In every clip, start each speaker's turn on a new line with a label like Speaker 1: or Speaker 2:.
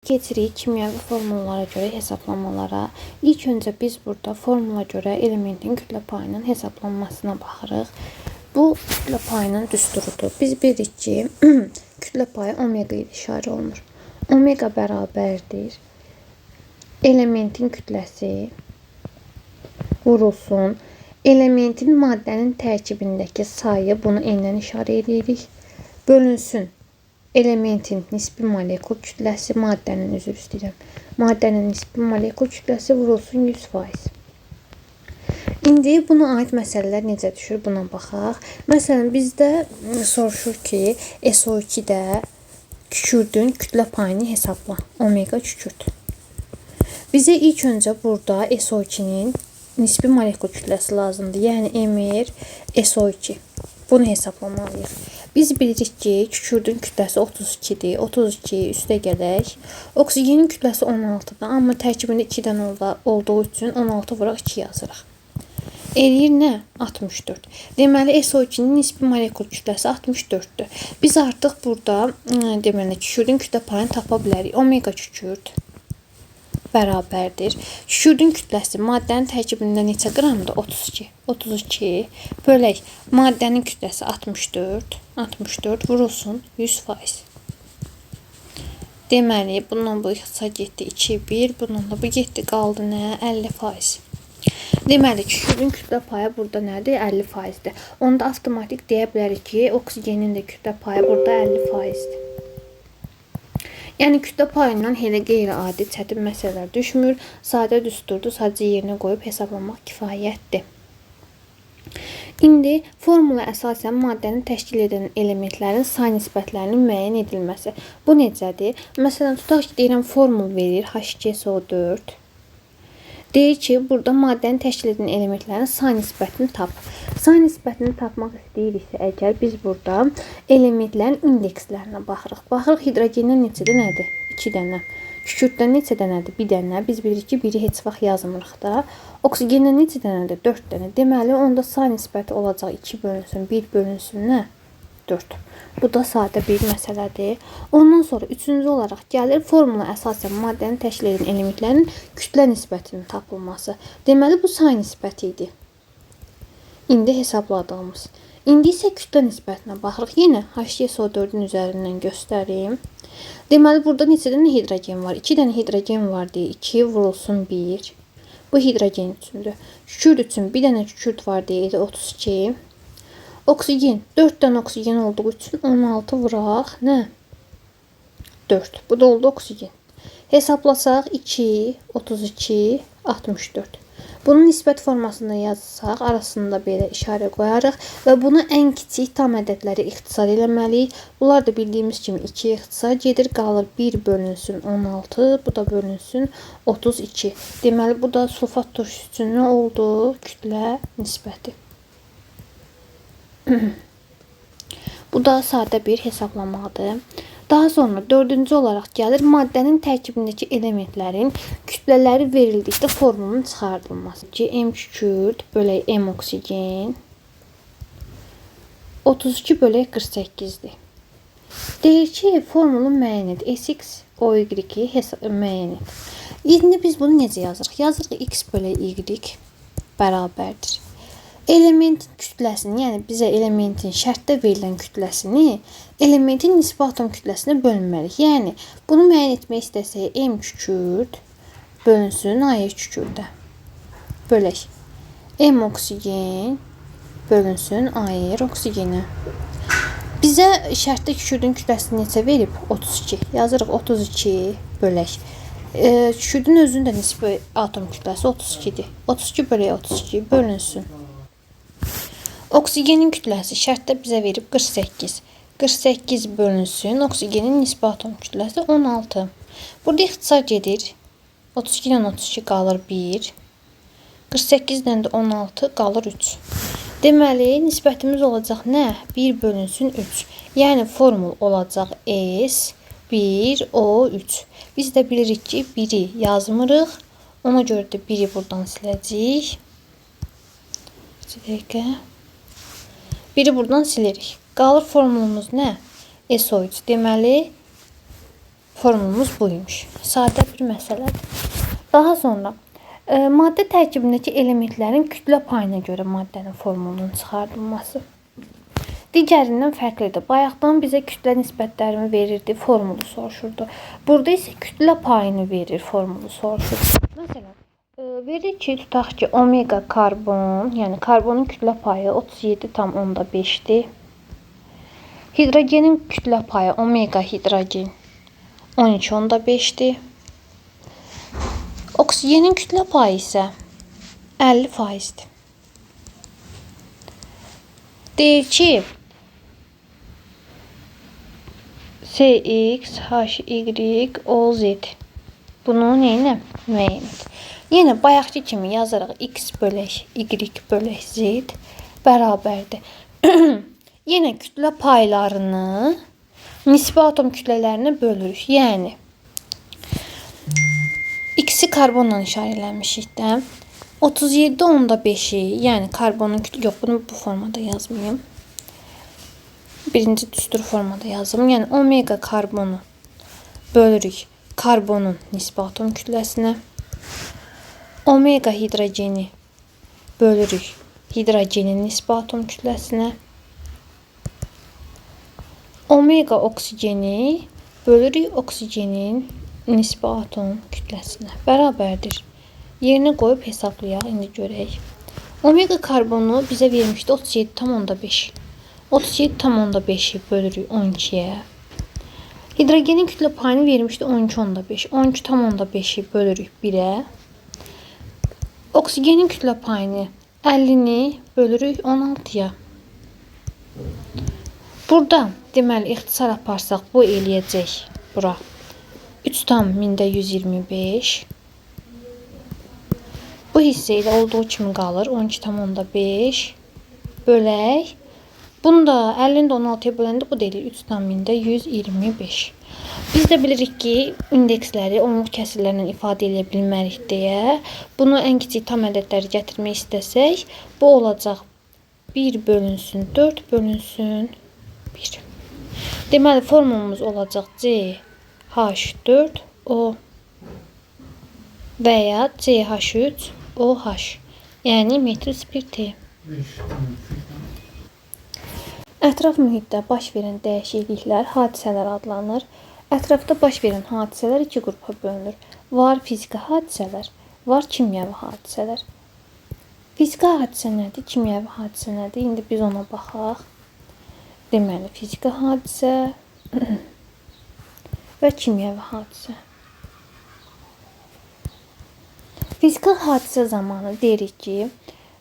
Speaker 1: Keçirik kimyəvi formullara görə hesablamalara. İlk öncə biz burada formula görə elementin kütlə payının hesablanmasına baxırıq. Bu kütlə payının düsturudur. Biz bilirik ki, kütlə payı omega ilə işarə olunur. Omega bərabərdir elementin kütləsi vurulsun elementin maddənin tərkibindəki sayı, bunu n-lə işarə edirik, bölünsün elementin nisbi molekul kütləsi, maddənin nisbi molekul kütləsi vurulsun 100%. İndi buna aid məsələlər necə düşür, buna baxaq. Məsələn, bizdə soruşur ki, SO2-də kükürdün kütlə payını hesabla. Omega kükürd. Bizə ilk öncə burada SO2-nin nisbi molekul kütləsi lazımdır. Yəni Mr SO2. Bunu hesablamalıyıq. Biz bilirik ki, kükürdün kütləsi 32-dir. 32 üstə gələk. Oksigenin kütləsi 16-dır. Amma tərkibində 2-dən olduğu üçün 16 vuraq 2 yazırıq. Eləyir nə? 64. Deməli, SO2-nin nisbi molekul kütləsi 64-dür. Biz artıq burada deməli, kükürdün kütlə payını tapa bilərik. Omega kükürd bərabərdir. Kükürdün kütləsi maddənin tərkibində neçə qramdır? 32. 32 bölək maddənin kütləsi 64. 64 vurulsun 100%. Deməli, bundan bu ixtisa getdi 2, 1. Bundan da bu getdi, qaldı nə? 50%. Deməli, kükürdün kütlə payı burada nədir? 50%dir. Onda avtomatik deyə bilərik ki, oksigenin də kütlə payı burada 50%dir. Yəni, kütlə payından elə qeyri-adi çətin məsələlər düşmür. Sadə düsturdur, sadəcə yerinə qoyub hesablamaq kifayətdir. İndi formula əsasən maddəni təşkil edən elementlərin say nisbətlərinin müəyyən edilməsi. Bu necədir? Məsələn, tutaq ki, deyirəm, formul verir H2SO4. Deyir ki, burada maddəni təşkil edən elementlərin say nisbətini tap. Say nisbətini tapmaq istəyiriksə, əgər biz burada elementlərin indekslərinə baxırıq. Baxırıq, hidrogendən neçədə nədir? 2 dənə. Kükürddən neçə dənədir? 1 dənə. Biz bilirik ki, biri heç vaxt yazmırıq da. Oksigendən neçə dənədir? 4 dənə. Deməli, onda say nisbəti olacaq 2 bölünsün, 1 bölünsün nə? 4. Bu da sadə bir məsələdir. Ondan sonra üçüncü olaraq gəlir formula əsasən maddəni təşkil edən elementlərin kütlə nisbətinin tapılması. Deməli, bu say nisbəti idi. İndi hesabladığımız. İndi isə kütlə nisbətinə baxırıq. Yenə H2SO4-ün üzərindən göstərim. Deməli, burada neçə dənə hidrogen var? 2 dənə hidrogen var deyə 2 vurulsun 1. Bu hidrogen üçündür. Kükürd üçün bir dənə kükürd var deyə 32. Oksigen, 4 dənə oksigen olduğu üçün 16 vuraq, nə? 4. Bu da oldu oksigen. Hesablasaq 2, 32, 64. Bunun nisbət formasında yazsaq, arasında belə işarə qoyarıq və bunu ən kiçik tam ədədləri ixtisar eləməliyik. Bunlar da bildiyimiz kimi 2 ixtisar gedir, qalır 1 bölünsün 16, bu da bölünsün 32. Deməli, bu da sulfat turşusu üçün nə oldu? Kütlə nisbəti. Bu da sadə bir hesablamadır. Daha sonra dördüncü olaraq gəlir maddənin tərkibindəki elementlərin kütlələri verildikdə formulun çıxardılması. Ki, M kükürd bölək M oksigen 32 bölək 48-dir. Deyir ki, formulu müəyyən et. Sx, Oy müəyyən et. İndi biz bunu necə yazırıq? Yazırıq X bölək Y bərabərdir. Elementin kütləsini, yəni bizə elementin şərtdə verilən kütləsini elementin nisbi atom kütləsinə bölünməliyik. Yəni, bunu müəyyən etmək istəsək, M kükürd bölünsün AY kükürdə. Bölək. M oksigen bölünsün AY oksigenə. Bizə şərtdə kükürdün kütləsini neçə verib? 32. Yazırıq 32 bölək. Kükürdün özünün də nisbi atom kütləsi 32-dir. 32 bölək 32 bölünsün. Oksigenin kütləsi şərtdə bizə verib 48. 48 bölünsün. Oksigenin nisbi atom kütləsi 16. Burada ixtisar gedir. 32-dən 32 qalır 1. 48-dən də 16 qalır 3. Deməli, nisbətimiz olacaq nə? 1 bölünsün 3. Yəni, formul olacaq S1O3. Biz də bilirik ki, 1-i yazmırıq. Ona görə də 1-i buradan siləcəyik. 2 dəqiqə. 1-i buradan silerik. Qalır formulumuz nə? SO3. Deməli, Formulumuz buymuş. Sadə bir məsələdir. Daha sonra maddə tərkibindəki elementlərin kütlə payına görə maddənin formulunun çıxardılması. Digərindən fərqlidir. Bayaqdan bizə kütlə nisbətlərini verirdi, formulu soruşurdu. Burada isə kütlə payını verir, formulu soruşur. Məsələn, verir ki, tutaq ki, omega karbon, yəni karbonun kütlə payı 37,5-dir. Hidrogenin kütlə payı omega hidrogen 12,5-dir. Oksigenin kütlə payı isə 50%-dir. Deyir ki, CX, HY, OZ. Bunu neyinə? Müəyyən et. Yenə bayaqki kimi yazaraq X bölək Y bölək Z bərabərdir. Yenə kütlə paylarını nisbi atom kütlələrinə bölürük. Yəni X-i karbonla işarələnmişik də. 37,5-i, yəni karbonun kütlə, yox, bunu bu formada yazmayım. Birinci düstur formada yazım. Yəni omega karbonu bölürük karbonun nisbi atom kütləsinə. Omega hidrogeni bölürük hidrogenin nisbi atom kütləsinə. Omega oksigeni bölürük oksigenin nisbi atom kütləsinə. Bərabərdir. Yerinə qoyub hesablayaq, indi görək. Omega karbonu bizə vermişdi 37,5. 37,5-i bölürük 12-yə. Hidrogenin kütlə payını vermişdi 12,5. 12,5-i bölürük 1-ə. Oksigenin kütlə payını 50-ni bölürük 16-ya. Burada deməli ixtisar aparsaq bu eləyəcək bura 3,125. Bu hissə ilə olduğu kimi qalır 12,5 bölək. Bunu da 50-ni də 16-ya böləndə bu deyilir 3,125. Biz də bilirik ki, indeksləri onluq kəsirlərlə ifadə edə bilmərik deyə. Bunu ən kiçik tam ədədləri gətirmək istəsək, bu olacaq 1 bölünsün 4 bölünsün 1. Deməli, formulumuz olacaq CH4O və ya CH3OH, yəni metil spirti. Ətraf mühitdə baş verən dəyişikliklər hadisələr adlanır. Ətrafda baş verən hadisələr iki qrupa bölünür. Var fiziki hadisələr, var kimyəvi hadisələr. Fiziki hadisə nədir? Kimyəvi hadisə nədir? İndi biz ona baxaq. Deməli, fiziki hadisə və kimyəvi hadisə. Fiziki hadisə zamanı deyirik ki,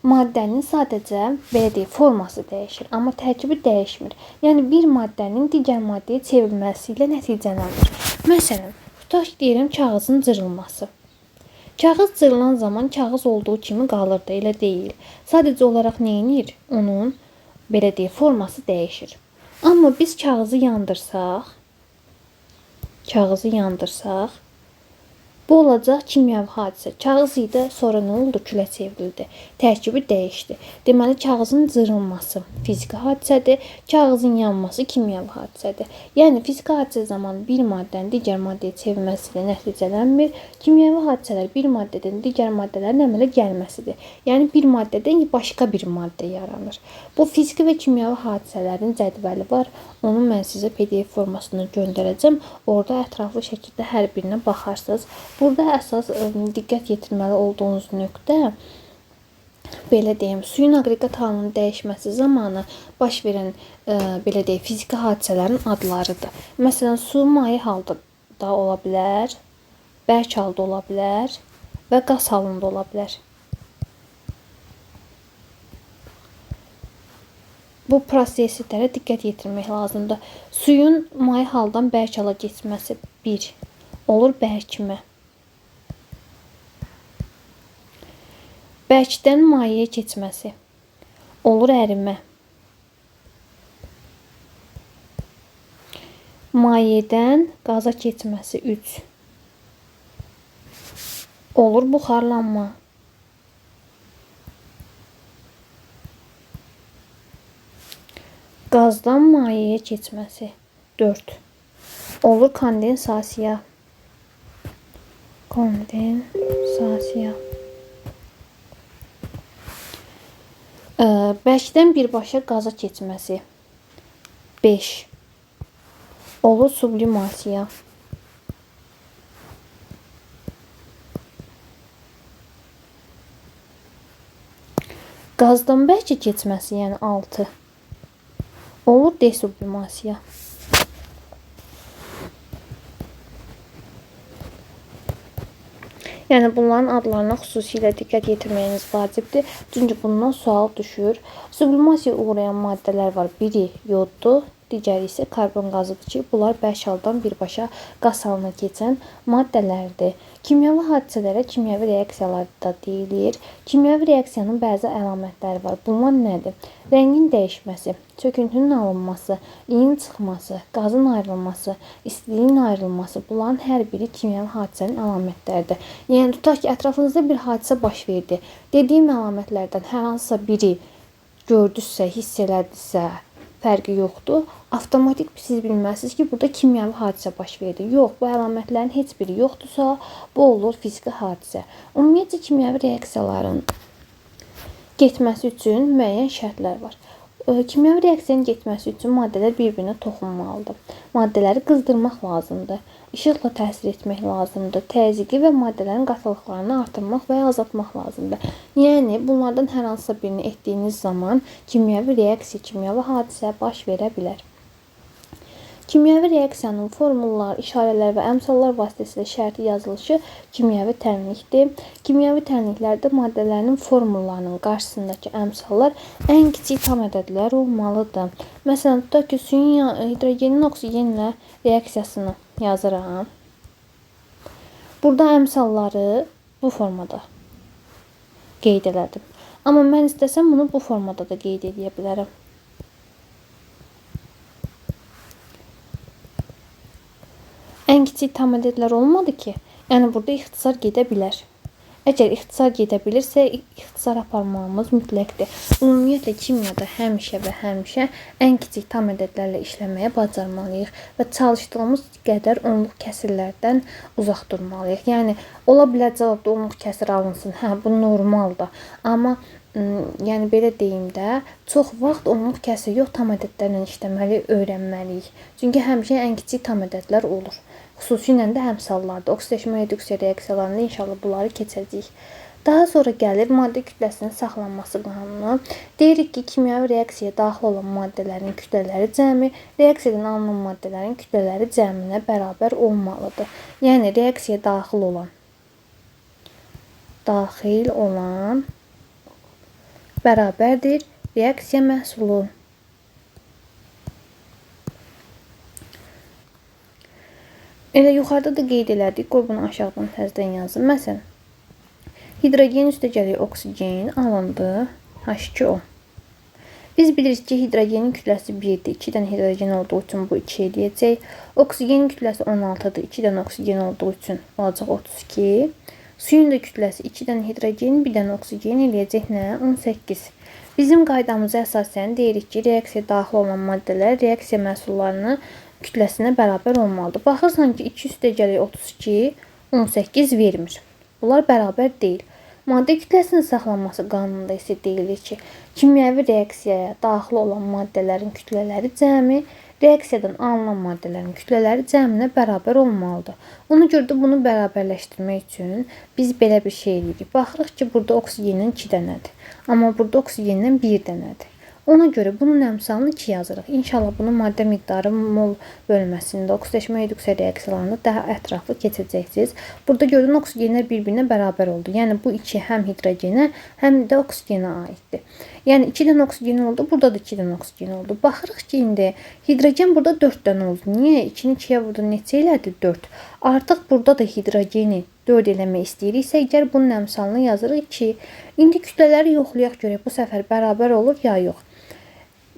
Speaker 1: maddənin sadəcə belə deyək, forması dəyişir, amma tərkibi dəyişmir. Yəni bir maddənin digər maddəyə çevrilməsi ilə nəticələnir. Məsələn, tutaq ki, deyirəm kağızın cırılması. Kağız cırılan zaman kağız olduğu kimi qalır da, elə deyil. Sadəcə olaraq nə edir? Onun belə deyək, forması dəyişir. Amma biz kağızı yandırsaq, bu olacaq kimyəvi hadisə. Kağız idi, sonra nə oldu? Külə çevrildi. Tərkibi dəyişdi. Deməli, kağızın cırılması fiziki hadisədir, kağızın yanması kimyəvi hadisədir. Yəni, fiziki hadisə zamanı bir maddənin digər maddəyə çevrilməsi ilə nəticələnmir. Kimyəvi hadisələr bir maddədən digər maddələrin əmələ gəlməsidir. Yəni, bir maddədən başqa bir maddə yaranır. Bu fiziki və kimyəvi hadisələrin cədvəli var. Onu mən sizə PDF formasında göndərəcəm. Orada ətraflı şəkildə hər birinə baxarsınız. Burada əsas diqqət yetirməli olduğunuz nöqtə belə deyim, suyun aqreqat halının dəyişməsi zamanı baş verən belə deyim, fiziki hadisələrin adlarıdır. Məsələn, su maye halda da ola bilər, bərk halda ola bilər və qaz halında ola bilər. Bu proseslərə diqqət yetirmək lazımdır. Suyun maye haldan bərk hala keçməsi 1 olur bərkimə. Bərkdən mayəyə keçməsi olur ərimə. Mayədən qaza keçməsi 3 olur buxarlanma. Qazdan mayəyə keçməsi 4 olur kondensasiya. Kondensasiya. Bərkdən birbaşa qaza keçməsi. 5. Olur sublimasiya. Qazdan bərkə keçməsi, yəni 6. Olur desublimasiya. Yəni bunların adlarına xüsusilə diqqət yetirməyiniz vacibdir. Çünki bundan sual düşür. Sublimasiya uğrayan maddələr var. Biri yoddur, digəri isə karbon qazıdır ki, bunlar bərk haldan birbaşa qaz halına keçən maddələrdir. Kimyəvi hadisələrə kimyəvi reaksiyalar da deyilir. Kimyəvi reaksiyanın bəzi əlamətləri var. Bunlar nədir? Rəngin dəyişməsi, çöküntünün alınması, iyin çıxması, qazın ayrılması, istiliyin ayrılması, bunların hər biri kimyəvi hadisənin əlamətləridir. Yəni tutaq ki, ətrafınızda bir hadisə baş verdi. Dediyim əlamətlərdən hər hansısa biri gördünüzsə, hiss elədinizsə, fərqi yoxdur. Avtomatik siz bilməlisiniz ki, burada kimyəvi hadisə baş verdi. Yox, bu əlamətlərin heç biri yoxdursa, bu olur fiziki hadisə. Ümumiyyətcə kimyəvi reaksiyaların getməsi üçün müəyyən şərtlər var. Kimyəvi reaksiyanın getməsi üçün maddələr bir-birinə toxunmalıdır. Maddələri qızdırmaq lazımdır. İşıqla təsir etmək lazımdır. Təzyiqi və maddələrin qatılıqlarını artırmaq və ya azaltmaq lazımdır. Yəni bunlardan hər hansısa birini etdiyiniz zaman kimyəvi reaksiya, kimyəvi hadisə baş verə bilər. Kimyəvi reaksiyanın formullar, işarələr və əmsallar vasitəsilə şərti yazılışı kimyəvi tənlikdir. Kimyəvi tənliklərdə maddələrin formullarının qarşısındakı əmsallar ən kiçik tam ədədlər olmalıdır. Məsələn, tutaq ki, suyun hidrogenin oksigenlə reaksiyasını yazıram. Burada əmsalları bu formada qeyd elədim. Amma mən istəsəm bunu bu formada da qeyd edə bilərəm. Ən kiçik tam ədədlər olmadı ki, yəni burada ixtisar gedə bilər. Əgər ixtisar gedə bilirsə, ixtisar aparmağımız mütləqdir. Ümumiyyətlə kimyada həmişə və həmişə ən kiçik tam ədədlərlə işləməyə bacarmalıyıq və çalışdığımız qədər onluq kəsirlərdən uzaq durmalıyıq. Yəni ola bilər cavabda onluq kəsir alınsın. Hə, bu normaldır. Amma yəni belə deyim də, çox vaxt onluq kəsir yox, tam ədədlərlə işləməli, öyrənməliyik. Çünki həmişə ən kiçik tam ədədlər olur. Xüsusilə də əmsallarda, oksidaşma reduksiya reaksiyalarında inşallah bunları keçəcəyik. Daha sonra gəlir maddə kütləsinin saxlanması qanunu. Deyirik ki, kimyəvi reaksiyaya daxil olan maddələrin kütlələri cəmi reaksiyadan alınan maddələrin kütlələri cəminə bərabər olmalıdır. Yəni reaksiyaya daxil olan bərabərdir reaksiya məhsulu. Elə yuxarıda da qeyd elədik, qoy bunu aşağıdan təzədən yazın. Məsələn, hidrogen üstəgəlik oksigen alındı, H2O. Biz bilirik ki, hidrogenin kütləsi 1-dir. 2 dənə hidrogen olduğu üçün bu 2 eləyəcək. Oksigenin kütləsi 16-dır. 2 dənə oksigen olduğu üçün olacaq 32. Suyun da kütləsi 2 dənə hidrogen, 1 dənə oksigen eləyəcək nə? 18. Bizim qaydamıza əsasən deyirik ki, reaksiyaya daxil olan maddələr reaksiya məhsullarını kütləsinə bərabər olmalıdır. Baxırsan ki, 2 üstəgəlik 32, 18 vermir. Bunlar bərabər deyil. Maddə kütləsinin saxlanması qanununda isə deyilir ki, kimyəvi reaksiyaya daxil olan maddələrin kütlələri cəmi reaksiyadan alınan maddələrin kütlələri cəminə bərabər olmalıdır. Ona görə də bunu bərabərləşdirmək üçün biz belə bir şey edirik. Baxırıq ki, burada oksigendən 2 dənədir. Amma burada oksigendən 1 dənədir. Ona görə bunun əmsalını 2 yazırıq. İnşallah bunu maddə miqdarı mol bölməsində, oksidaşma reduksiya reaksiyalarında daha ətraflı keçəcəksiniz. Burada gördüyün oksigenlər bir-birinə bərabər oldu. Yəni bu 2 həm hidrogenə, həm də oksigenə aiddir. Yəni 2 dənə oksigen oldu, burada da 2 dənə oksigen oldu. Baxırıq ki, indi hidrogen burada 4 dənə oldu. Niyə? 2-ni 2-yə burada neçə elədi? 4. Artıq burada da hidrogeni 4 eləmək istəyiriksə, əgər bunun əmsalını yazırıq ki, indi kütlələri yoxlayaq görək, bu səfər bərabər olur ya yox.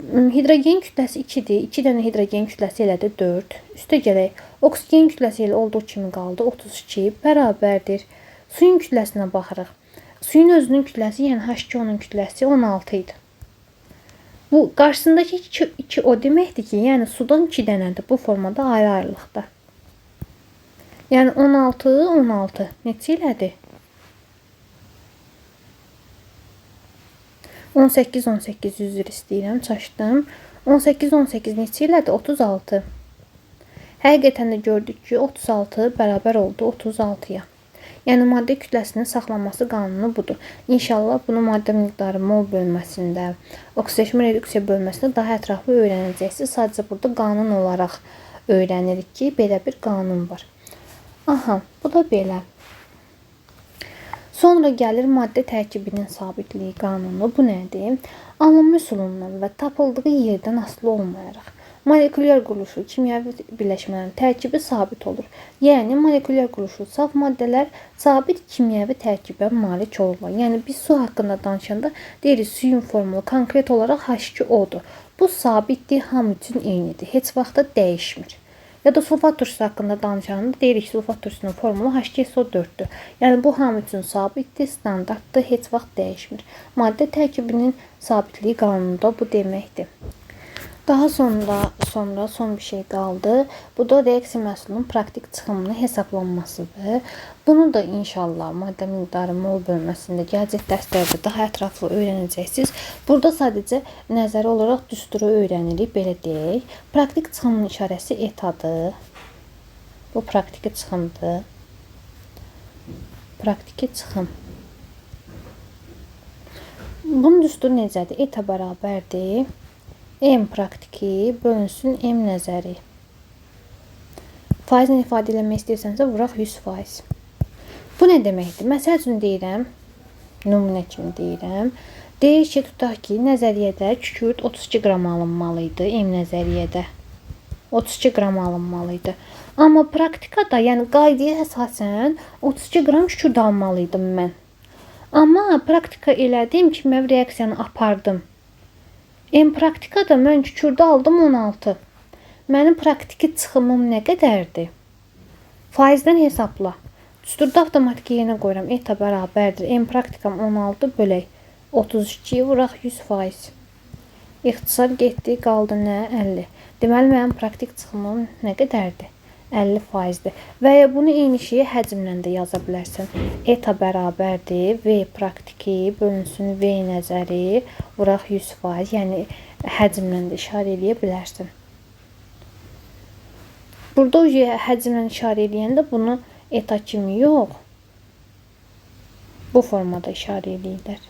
Speaker 1: Hidrogen kütləsi 2-dir. 2 dənə hidrogen kütləsi elədi 4. Üstə gələk. Oksigen kütləsi ilə olduğu kimi qaldı 32 bərabərdir. Suyun kütləsinə baxırıq. Suyun özünün kütləsi, yəni H2O-nun kütləsi 16 idi. Bu qarşısındakı 2 o deməkdir ki, yəni sudan 2 dənədir bu formada ayrı-ayrılıqda. Yəni 16, 16 neçə elədi? 18, 18 üzr istəyirəm, çaşdım. 18, 18 neçə elədi? 36. Həqiqətən də gördük ki, 36 bərabər oldu 36-ya. Yəni maddə kütləsinin saxlanması qanunu budur. İnşallah bunu maddə miqdarı mol bölməsində, oksidaşma reduksiya bölməsində daha ətraflı öyrənəcəksiniz. Sadəcə burada qanun olaraq öyrənirik ki, belə bir qanun var. Aha, bu da belə. Sonra gəlir maddə tərkibinin sabitliyi qanunu. Bu nədir? Alınma üsulundan və tapıldığı yerdən asılı olmayaraq molekulyar quruluşu, kimyəvi birləşmələrin tərkibi sabit olur. Yəni molekulyar quruluşu saf maddələr sabit kimyəvi tərkibə malik olurlar. Yəni biz su haqqında danışanda deyirik suyun formulu konkret olaraq H2O-dur. Bu sabitdir, hamı üçün eynidir. Heç vaxt da dəyişmir. Ya da sulfat turşusu haqqında danışanda deyirik ki, sulfat turşusunun formulu H2SO4-dür. Yəni bu hamı üçün sabitdir, standartdır, heç vaxt dəyişmir. Maddə tərkibinin sabitliyi qanunu da bu deməkdir. Daha sonra son bir şey qaldı. Bu da reaksiya məhsulunun praktik çıxımının hesablanmasıdır. Bunu da inşallah maddə miqdarı mol bölməsində gələcək dərslərdə daha ətraflı öyrənəcəksiniz. Burada sadəcə nəzəri olaraq düsturu öyrənirik, belə deyək. Praktik çıxımın işarəsi etadır. Bu praktiki çıxımdır. Praktiki çıxım. Bunun düsturu necədir? Eta bərabərdir. M praktiki bölünsün M nəzəri. Faizlə ifadə eləmək istəyirsənsə vuraq 100%. Bu nə deməkdir? Məsəl üçün deyirəm, nümunə kimi deyirəm. Deyir ki, tutaq ki, nəzəriyyədə kükürt 32 qram alınmalıydı. M nəzəriyyədə 32 qram alınmalıydı. Amma praktikada, yəni qaydaya əsasən 32 qram kükürt almalıydım mən. Amma praktika elədim, kimyəvi reaksiyanı apardım. Praktikada mən kükürdə aldım 16. Mənim praktiki çıxımım nə qədərdir? Faizdən hesabla. Düsturda avtomatik yerinə qoyuram. Eta bərabərdir. Praktikam 16 bölək 32 vuraq 100%. İxtisar getdi, qaldı nə? 50. Deməli mənim praktik çıxımım nə qədərdir? 50%-dir. Və ya bunu eyni şeyi həcmlə də yaza bilərsən. Eta bərabərdir. V praktiki bölünsün V nəzəri vuraq 100%. Yəni həcmlə də işarə eləyə bilərsən. Burada həcmlə işarə eləyəndə bunu eta kimi yox, bu formada işarə eləyirlər.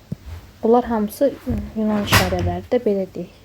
Speaker 1: Bunlar hamısı Yunan işarələri də belə deyil.